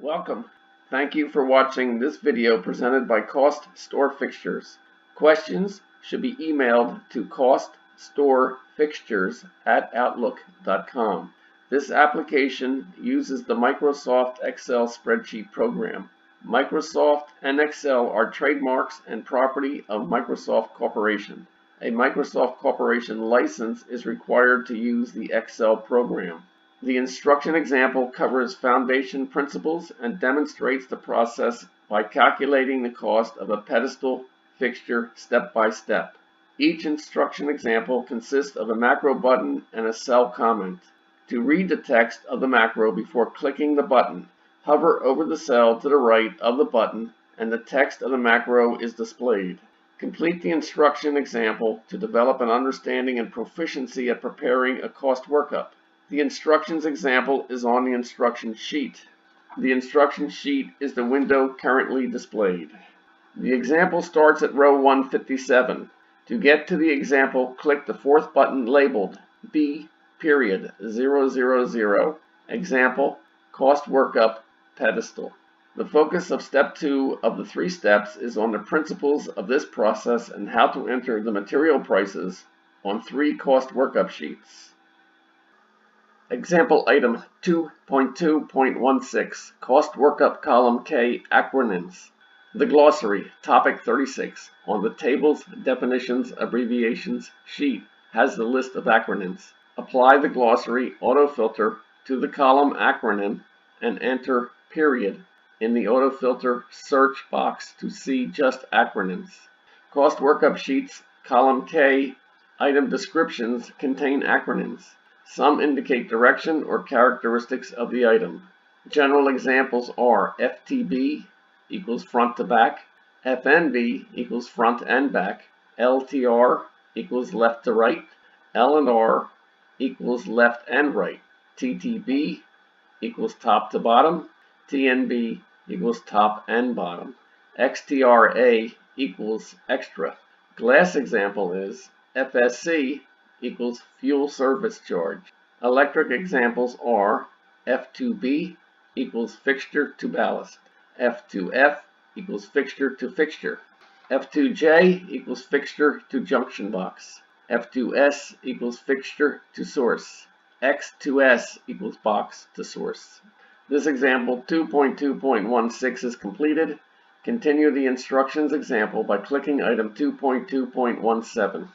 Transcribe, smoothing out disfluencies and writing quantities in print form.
Welcome. Thank you for watching this video presented by CostStoreFixtures. Questions should be emailed to CostStoreFixtures@outlook.com. This application uses the Microsoft Excel spreadsheet program. Microsoft and Excel are trademarks and property of Microsoft Corporation. A Microsoft Corporation license is required to use the Excel program. The instruction example covers foundation principles and demonstrates the process by calculating the cost of a pedestal fixture step by step. Each instruction example consists of a macro button and a cell comment. To read the text of the macro before clicking the button, hover over the cell to the right of the button and the text of the macro is displayed. Complete the instruction example to develop an understanding and proficiency at preparing a cost workup. The instructions example is on the instruction sheet. The instruction sheet is the window currently displayed. The example starts at row 157. To get to the example, click the fourth button labeled B.000 Example Cost Workup Pedestal. The focus of step 2 of the 3 steps is on the principles of this process and how to enter the material prices on 3 cost workup sheets. Example item 2.2.16 Cost Workup Column K Acronyms. The glossary, topic 36, on the tables, definitions, abbreviations sheet has the list of acronyms. Apply the glossary autofilter to the column acronym and enter period in the autofilter search box to see just acronyms. Cost workup sheets, column K, item descriptions contain acronyms. Some indicate direction or characteristics of the item. General examples are FTB equals front to back, FNB equals front and back, LTR equals left to right, L&R equals left and right, TTB equals top to bottom, TNB equals top and bottom, XTRA equals extra. Glass example is FSC equals fuel service charge. Electric examples are F2B equals fixture to ballast, F2F equals fixture to fixture, F2J equals fixture to junction box, F2S equals fixture to source, X2S equals box to source. This example 2.2.16 is completed. Continue the instructions example by clicking item 2.2.17.